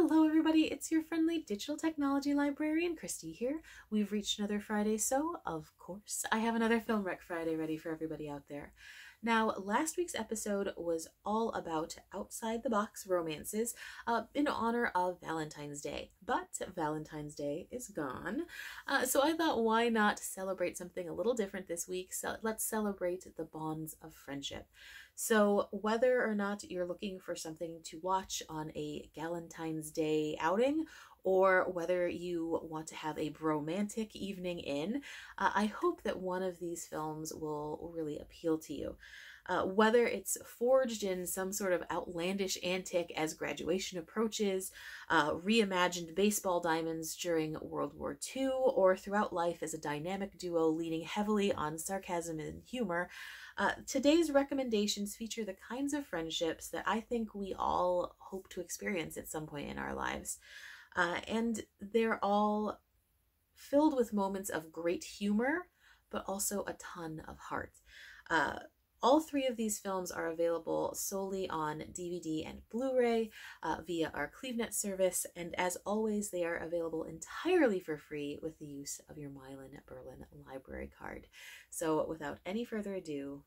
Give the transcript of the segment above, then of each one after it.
Hello everybody, it's your friendly digital technology librarian, Christy here. We've reached another Friday, so of course I have another Film Rec Friday ready for everybody out there. Now, last week's episode was all about outside-the-box romances in honor of Valentine's Day. But Valentine's Day is gone, so I thought why not celebrate something a little different this week. So let's celebrate the bonds of friendship. So whether or not you're looking for something to watch on a Valentine's Day outing, or whether you want to have a bromantic evening in, I hope that one of these films will really appeal to you. Whether it's forged in some sort of outlandish antic as graduation approaches, reimagined baseball diamonds during World War II, or throughout life as a dynamic duo leaning heavily on sarcasm and humor, today's recommendations feature the kinds of friendships that I think we all hope to experience at some point in our lives. And they're all filled with moments of great humor, but also a ton of heart. All three of these films are available solely on DVD and Blu-ray via our CLEVNET service, and as always, they are available entirely for free with the use of your Milan-Berlin library card. So without any further ado,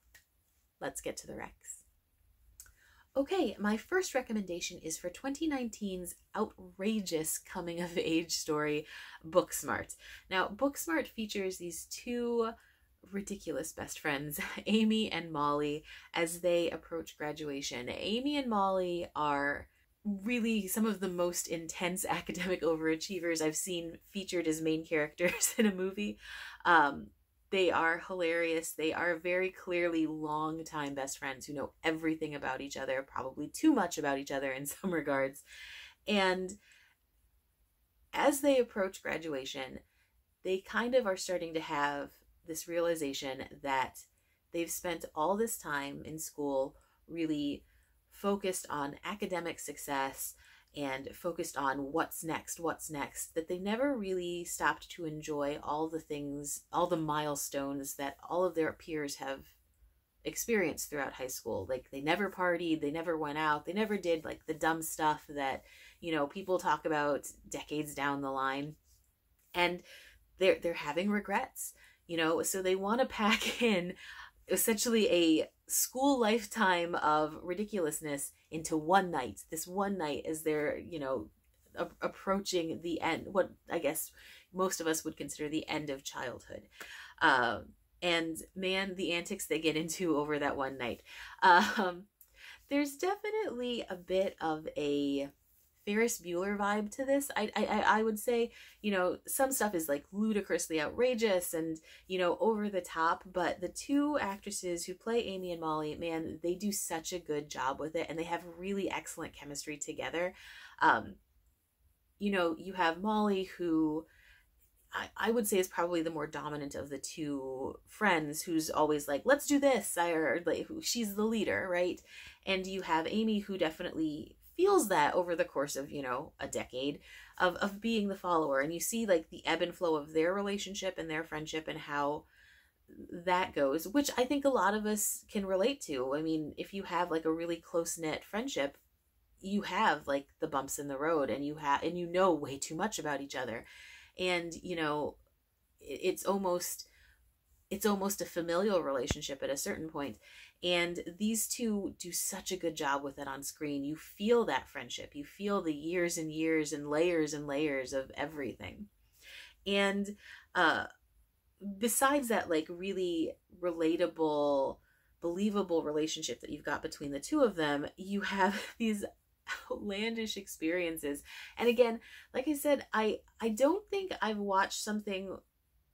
let's get to the recs. Okay, my first recommendation is for 2019's outrageous coming-of-age story, Booksmart. Now, Booksmart features these two ridiculous best friends, Amy and Molly, as they approach graduation. Amy and Molly are really some of the most intense academic overachievers I've seen featured as main characters in a movie. They are hilarious. They are very clearly longtime best friends who know everything about each other, probably too much about each other in some regards. And as they approach graduation, they kind of are starting to have this realization that they've spent all this time in school really focused on academic success and focused on what's next, that they never really stopped to enjoy all the things, all the milestones that all of their peers have experienced throughout high school. Like, they never partied, they never went out, they never did like the dumb stuff that, you know, people talk about decades down the line. And they're having regrets, you know, so they want to pack in essentially a school lifetime of ridiculousness into one night. This one night as they're, you know, approaching the end, what I guess most of us would consider the end of childhood. And man, the antics they get into over that one night. There's definitely a bit of a Ferris Bueller vibe to this. I would say, you know, some stuff is like ludicrously outrageous and, you know, over the top, but the two actresses who play Amy and Molly, man, they do such a good job with it, and they have really excellent chemistry together. You know, you have Molly, who I would say is probably the more dominant of the two friends, who's always like, let's do this, or like, she's the leader, right? And you have Amy, who definitely feels that over the course of, you know, a decade of being the follower. And you see like the ebb and flow of their relationship and their friendship and how that goes, which I think a lot of us can relate to. I mean, if you have like a really close-knit friendship, you have like the bumps in the road, and you know way too much about each other. And, you know, it's almost a familial relationship at a certain point. And these two do such a good job with it on screen. You feel that friendship. You feel the years and years and layers of everything. And besides that, like, really relatable, believable relationship that you've got between the two of them, you have these outlandish experiences. And again, like I said, I don't think I've watched something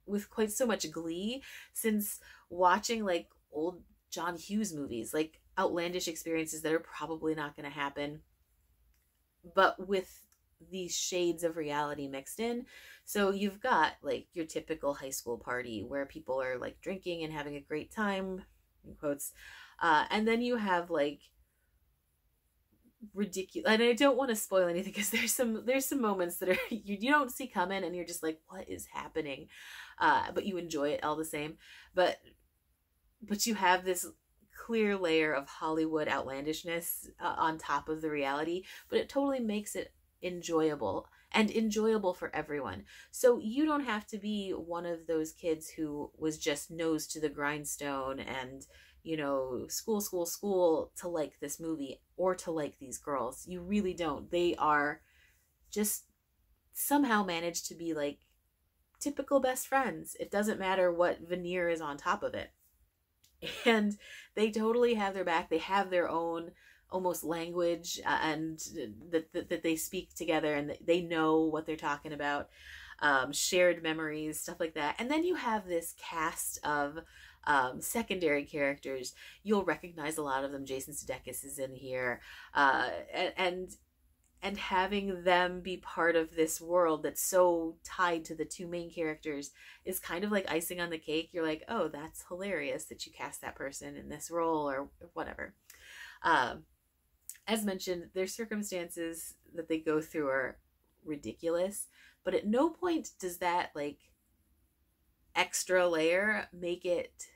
with quite so much glee since watching like old John Hughes movies, like outlandish experiences that are probably not going to happen, but with these shades of reality mixed in. So you've got like your typical high school party where people are like drinking and having a great time, in quotes, and then you have like ridiculous, and I don't want to spoil anything because there's some moments that are you don't see coming, and you're just like, what is happening? But you enjoy it all the same. But you have this clear layer of Hollywood outlandishness on top of the reality, but it totally makes it enjoyable and enjoyable for everyone. So you don't have to be one of those kids who was just nose to the grindstone and, you know, school to like this movie or to like these girls. You really don't. They are just somehow managed to be like typical best friends. It doesn't matter what veneer is on top of it. And they totally have their back. They have their own almost language and that they speak together, and they know what they're talking about, shared memories, stuff like that. And then you have this cast of secondary characters. You'll recognize a lot of them. Jason Sudeikis is in here, and having them be part of this world that's so tied to the two main characters is kind of like icing on the cake. You're like, oh, that's hilarious that you cast that person in this role or whatever. As mentioned, their circumstances that they go through are ridiculous, but at no point does that like extra layer make it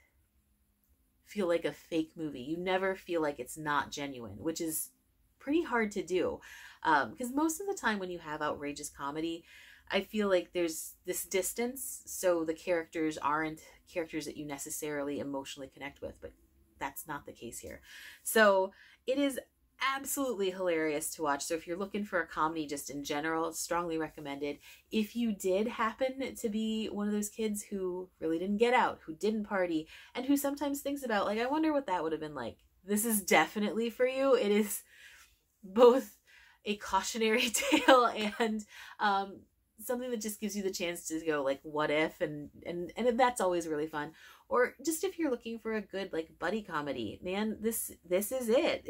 feel like a fake movie. You never feel like it's not genuine, which is pretty hard to do. Because most of the time when you have outrageous comedy, I feel like there's this distance, so the characters aren't characters that you necessarily emotionally connect with, but that's not the case here. So it is absolutely hilarious to watch. So if you're looking for a comedy just in general, strongly recommended. If you did happen to be one of those kids who really didn't get out, who didn't party, and who sometimes thinks about, like, I wonder what that would have been like, this is definitely for you. It is both a cautionary tale and something that just gives you the chance to go like, what if, and that's always really fun. Or just if you're looking for a good like buddy comedy, man, this is it.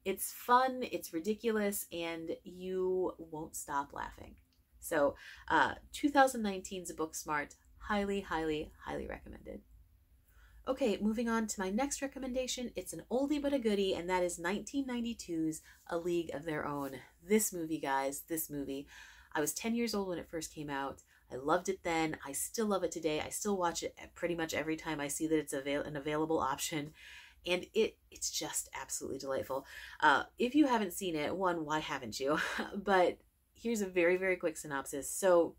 It's fun, it's ridiculous, and you won't stop laughing. So 2019's Booksmart, highly recommended. Okay, moving on to my next recommendation. It's an oldie but a goodie, and that is 1992's A League of Their Own. This movie, guys, this movie. I was 10 years old when it first came out. I loved it then. I still love it today. I still watch it pretty much every time I see that it's an available option. And it's just absolutely delightful. If you haven't seen it, one, why haven't you? But here's a very quick synopsis. So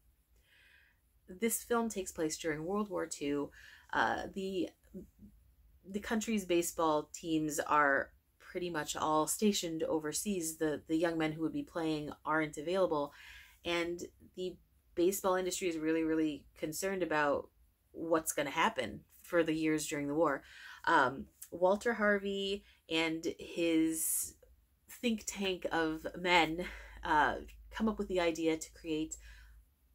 this film takes place during World War II. The country's baseball teams are pretty much all stationed overseas. The young men who would be playing aren't available. And the baseball industry is really concerned about what's going to happen for the years during the war. Walter Harvey and his think tank of men come up with the idea to create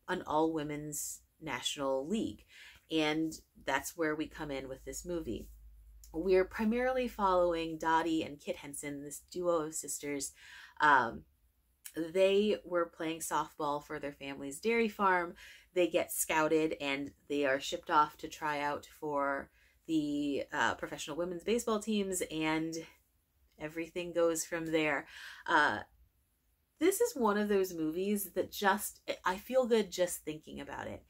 an all-women's national league. And that's where we come in with this movie. We're primarily following Dottie and Kit Henson, this duo of sisters. They were playing softball for their family's dairy farm. They get scouted and they are shipped off to try out for the professional women's baseball teams, and everything goes from there. This is one of those movies that I feel good just thinking about it.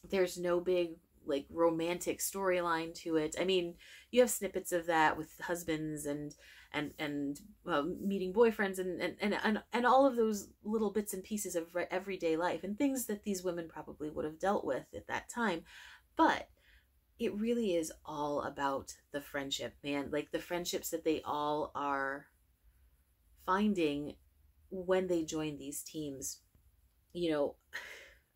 There's no big like romantic storyline to it. I mean, you have snippets of that with husbands and meeting boyfriends and all of those little bits and pieces of everyday life and things that these women probably would have dealt with at that time. But it really is all about the friendship, man. Like the friendships that they all are finding when they join these teams. You know,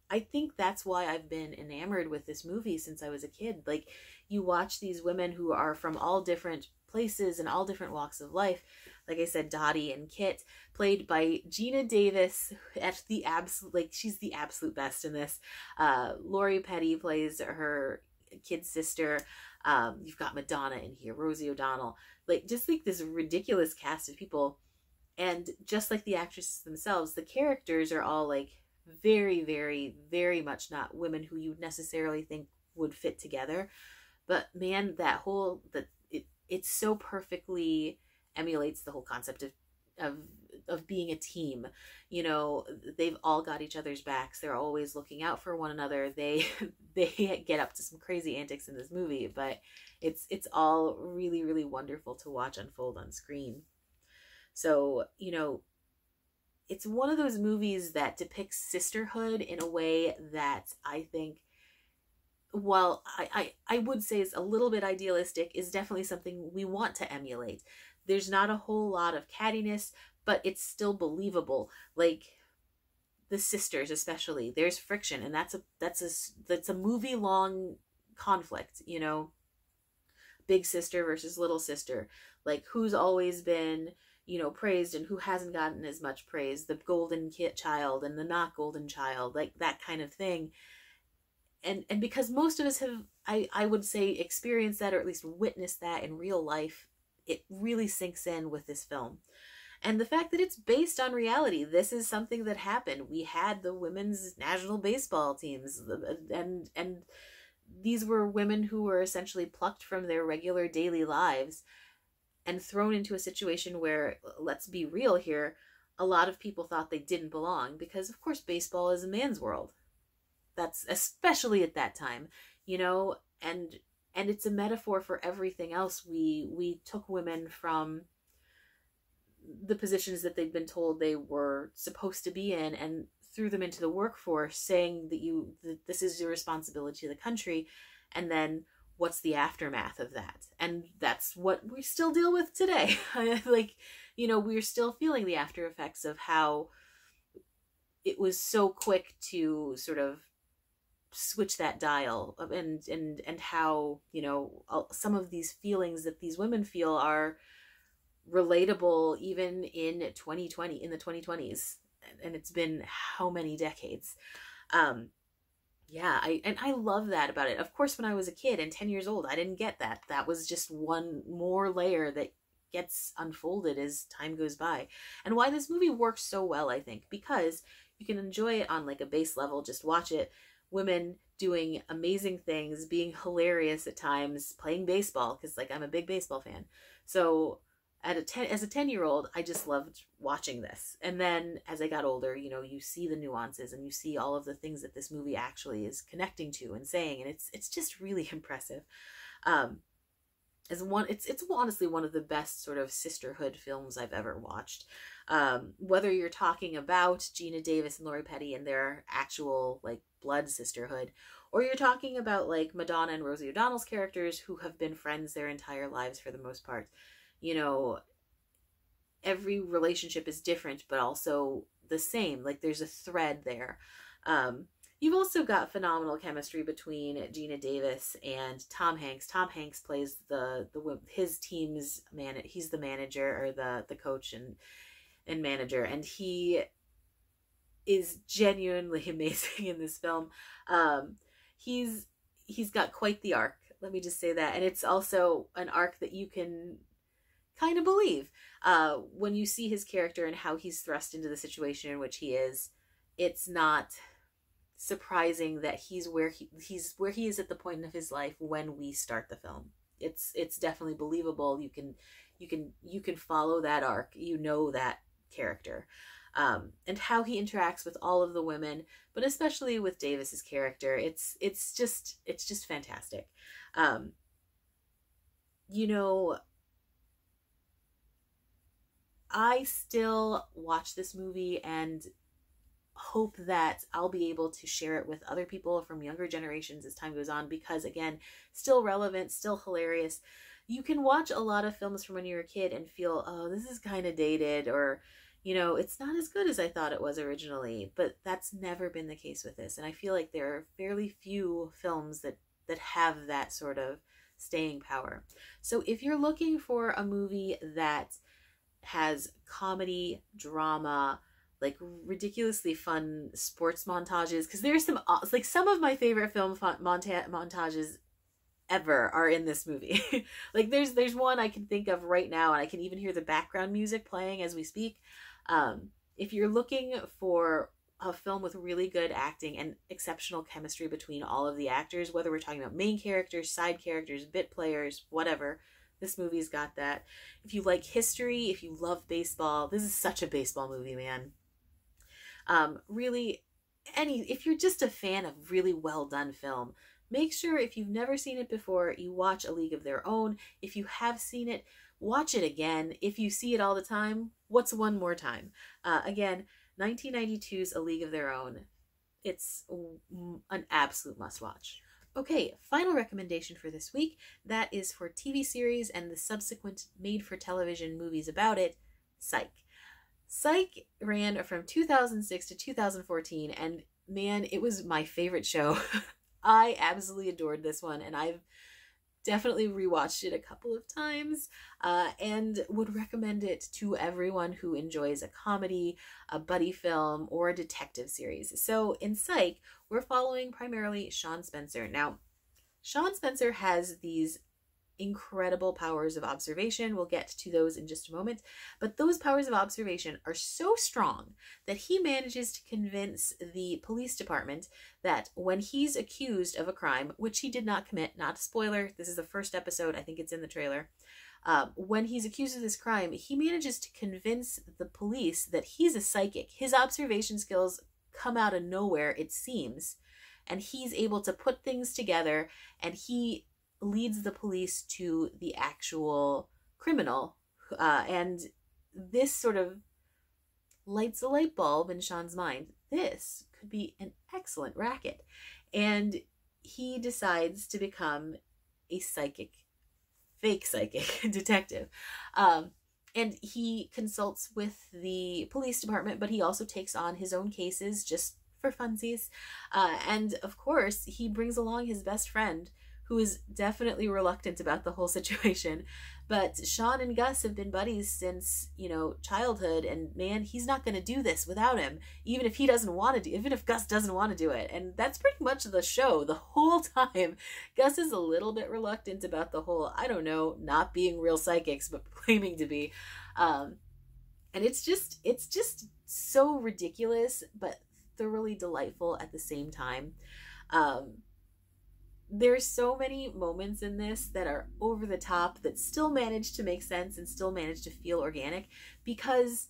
I think that's why I've been enamored with this movie since I was a kid. Like, you watch these women who are from all different places and all different walks of life. Like I said, Dottie and Kit, played by Gina Davis at the absolute, like, she's the absolute best in this. Lori Petty plays her kid sister. You've got Madonna in here, Rosie O'Donnell, like just like this ridiculous cast of people. And just like the actresses themselves, the characters are all like very much not women who you necessarily think would fit together. But man, it so perfectly emulates the whole concept of being a team. You know, they've all got each other's backs. They're always looking out for one another. They get up to some crazy antics in this movie, but it's all really wonderful to watch unfold on screen. So, you know, it's one of those movies that depicts sisterhood in a way that I think, while I would say is a little bit idealistic, is definitely something we want to emulate. There's not a whole lot of cattiness, but it's still believable. Like the sisters, especially, there's friction, and that's a movie long conflict. You know, big sister versus little sister. Like who's always been, you know, praised and who hasn't gotten as much praise. The golden child and the not golden child, like that kind of thing. And because most of us have, I would say, experienced that, or at least witnessed that in real life, it really sinks in with this film. And the fact that it's based on reality, this is something that happened. We had the women's national baseball teams, and these were women who were essentially plucked from their regular daily lives and thrown into a situation where, let's be real here, a lot of people thought they didn't belong, because of course baseball is a man's world. That's especially at that time, you know, and it's a metaphor for everything else. We took women from the positions that they'd been told they were supposed to be in and threw them into the workforce, saying that this is your responsibility to the country. And then what's the aftermath of that? And that's what we still deal with today. Like, you know, we're still feeling the after effects of how it was so quick to sort of switch that dial, and how, you know, some of these feelings that these women feel are relatable even in the 2020s, and it's been how many decades. Yeah, I love that about it. Of course, when I was a kid and 10 years old, I didn't get that. That was just one more layer that gets unfolded as time goes by. And why this movie works so well, I think, because you can enjoy it on like a base level, just watch it. Women doing amazing things, being hilarious at times, playing baseball, because like I'm a big baseball fan. So as a 10-year-old, I just loved watching this. And then as I got older, you know, you see the nuances and you see all of the things that this movie actually is connecting to and saying, and it's just really impressive. It's honestly one of the best sort of sisterhood films I've ever watched. Whether you're talking about Gina Davis and Lori Petty and their actual like blood sisterhood, or you're talking about like Madonna and Rosie O'Donnell's characters who have been friends their entire lives for the most part. You know, every relationship is different, but also the same. Like there's a thread there. You've also got phenomenal chemistry between Gina Davis and Tom Hanks. Tom Hanks plays his team's man. He's the manager, or the coach and manager, and he is genuinely amazing in this film. He's got quite the arc. Let me just say that, and it's also an arc that you can kind of believe when you see his character and how he's thrust into the situation in which he is. It's not surprising that he's where he is at the point of his life when we start the film. It's definitely believable. You can follow that arc. You know that character, and how he interacts with all of the women, but especially with Davis's character. It's just fantastic. You know, I still watch this movie and hope that I'll be able to share it with other people from younger generations as time goes on, because again, still relevant, still hilarious. You can watch a lot of films from when you were a kid and feel, oh, this is kind of dated, or, you know, it's not as good as I thought it was originally, but that's never been the case with this. And I feel like there are fairly few films that have that sort of staying power. So if you're looking for a movie that has comedy, drama, like ridiculously fun sports montages, because there's some of my favorite film montages ever are in this movie. Like there's one I can think of right now, and I can even hear the background music playing as we speak. If you're looking for a film with really good acting and exceptional chemistry between all of the actors, whether we're talking about main characters, side characters, bit players, whatever, this movie's got that. If you like history, if you love baseball, this is such a baseball movie, man. Really, if you're just a fan of really well done film, make sure if you've never seen it before, you watch A League of Their Own. If you have seen it, watch it again. If you see it all the time, what's one more time? Again, 1992's A League of Their Own. It's an absolute must-watch. Okay, final recommendation for this week. That is for TV series and the subsequent made-for-television movies about it, Psych. Psych ran from 2006 to 2014, and man, it was my favorite show. I absolutely adored this one, and I've definitely rewatched it a couple of times, and would recommend it to everyone who enjoys a comedy, a buddy film, or a detective series. So in Psych, we're following primarily Sean Spencer. Now, Sean Spencer has these incredible powers of observation. We'll get to those in just a moment. But those powers of observation are so strong that he manages to convince the police department that when he's accused of a crime, which he did not commit, not a spoiler, this is the first episode, I think it's in the trailer, when he's accused of this crime, he manages to convince the police that he's a psychic. His observation skills come out of nowhere, it seems, and he's able to put things together, and he leads the police to the actual criminal, and this sort of lights a light bulb in Sean's mind. This could be an excellent racket, and he decides to become a fake psychic detective, and he consults with the police department, but he also takes on his own cases just for funsies, and of course he brings along his best friend, who is definitely reluctant about the whole situation. But Sean and Gus have been buddies since, childhood, and man, he's not going to do this without him, even if Gus doesn't want to do it. And that's pretty much the show the whole time. Gus is a little bit reluctant about the whole, not being real psychics, but claiming to be. And it's just so ridiculous, but thoroughly delightful at the same time. There's so many moments in this that are over the top that still manage to make sense and still manage to feel organic, because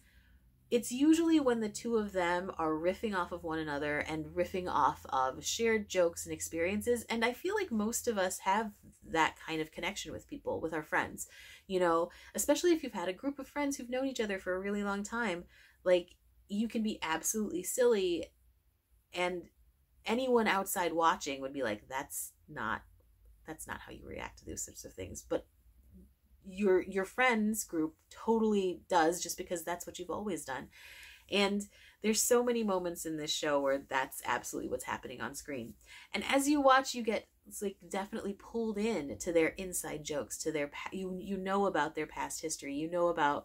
it's usually when the two of them are riffing off of one another and riffing off of shared jokes and experiences. And I feel like most of us have that kind of connection with people, with our friends, especially if you've had a group of friends who've known each other for a really long time. Like, you can be absolutely silly, and anyone outside watching would be like, that's not how you react to those sorts of things. But your friends group totally does, just because that's what you've always done. And there's so many moments in this show where that's absolutely what's happening on screen. And as you watch, you get definitely pulled in to their inside jokes, to their you know about their past history, about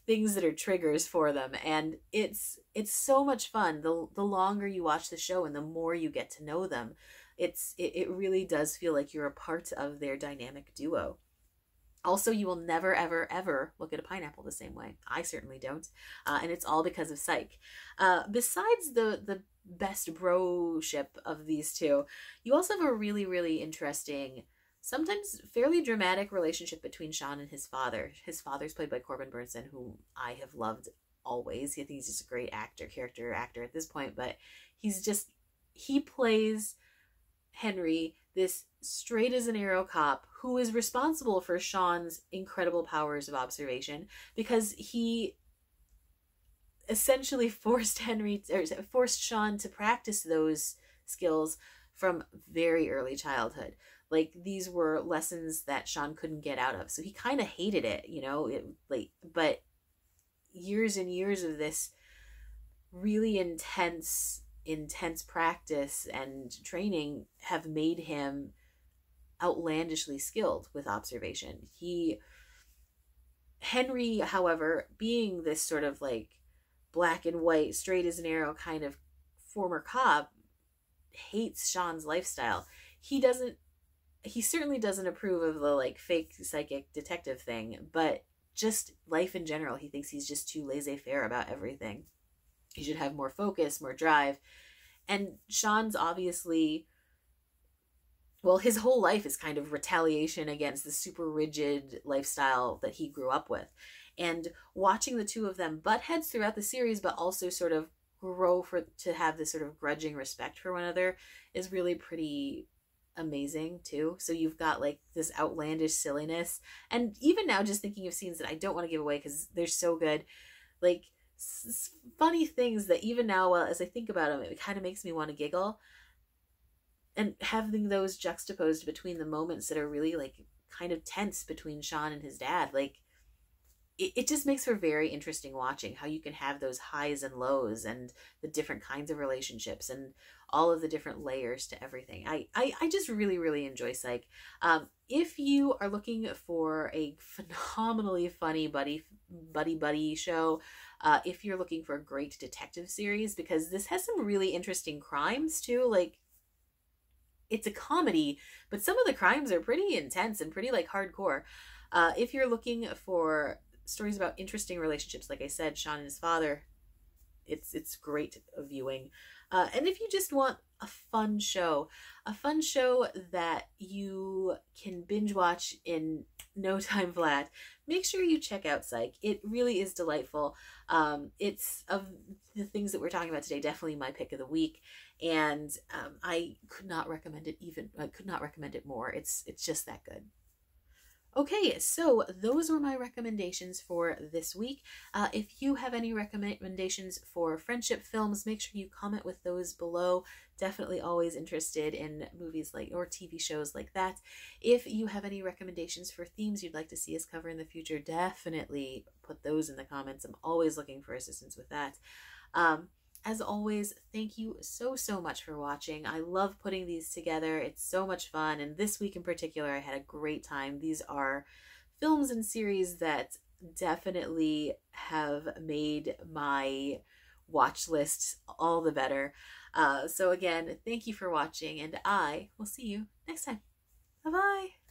things that are triggers for them, and it's so much fun. The longer you watch the show and the more you get to know them, it really does feel like you're a part of their dynamic duo. Also, you will never, ever, ever look at a pineapple the same way. I certainly don't. And it's all because of Psych. Besides the best bro-ship of these two, you also have a really, really interesting, sometimes fairly dramatic relationship between Sean and his father. His father's played by Corbin Burnson, whom I have loved always. I think he's just a great character actor at this point, but he plays Henry, this straight as an arrow cop who is responsible for Sean's incredible powers of observation, because he essentially forced Sean to practice those skills from very early childhood. These were lessons that Sean couldn't get out of, so he kind of hated it, but years and years of this really intense practice and training have made him outlandishly skilled with observation. Henry, however, being this sort of black and white, straight as an arrow kind of former cop, hates Sean's lifestyle. He certainly doesn't approve of the fake psychic detective thing, but just life in general, he thinks he's just too laissez-faire about everything. He should have more focus, more drive. And Sean's obviously, his whole life is kind of retaliation against the super rigid lifestyle that he grew up with. And watching the two of them butt heads throughout the series, but also sort of grow to have this sort of grudging respect for one another, is really pretty amazing too. So you've got this outlandish silliness. And even now, just thinking of scenes that I don't want to give away because they're so good, funny things that even now, as I think about them, it kind of makes me want to giggle. And having those juxtaposed between the moments that are really like kind of tense between Sean and his dad, like it just makes for very interesting watching how you can have those highs and lows and the different kinds of relationships and all of the different layers to everything. I just really, really enjoy Psych. If you are looking for a phenomenally funny buddy show, if you're looking for a great detective series, because this has some really interesting crimes too, like it's a comedy, but some of the crimes are pretty intense and pretty like hardcore. If you're looking for stories about interesting relationships, like I said, Sean and his father, it's great viewing. And if you just want a fun show that you can binge watch in no time flat, make sure you check out Psych. It really is delightful. It's, of the things that we're talking about today, definitely my pick of the week. And I could not recommend it more. It's just that good. Okay, so those were my recommendations for this week. If you have any recommendations for friendship films, make sure you comment with those below. Definitely always interested in movies like, or TV shows like that. If you have any recommendations for themes you'd like to see us cover in the future, definitely put those in the comments. I'm always looking for assistance with that. As always, thank you so much for watching. I love putting these together. It's so much fun. And this week in particular, I had a great time. These are films and series that definitely have made my watch list all the better. So again, thank you for watching, and I will see you next time. Bye-bye.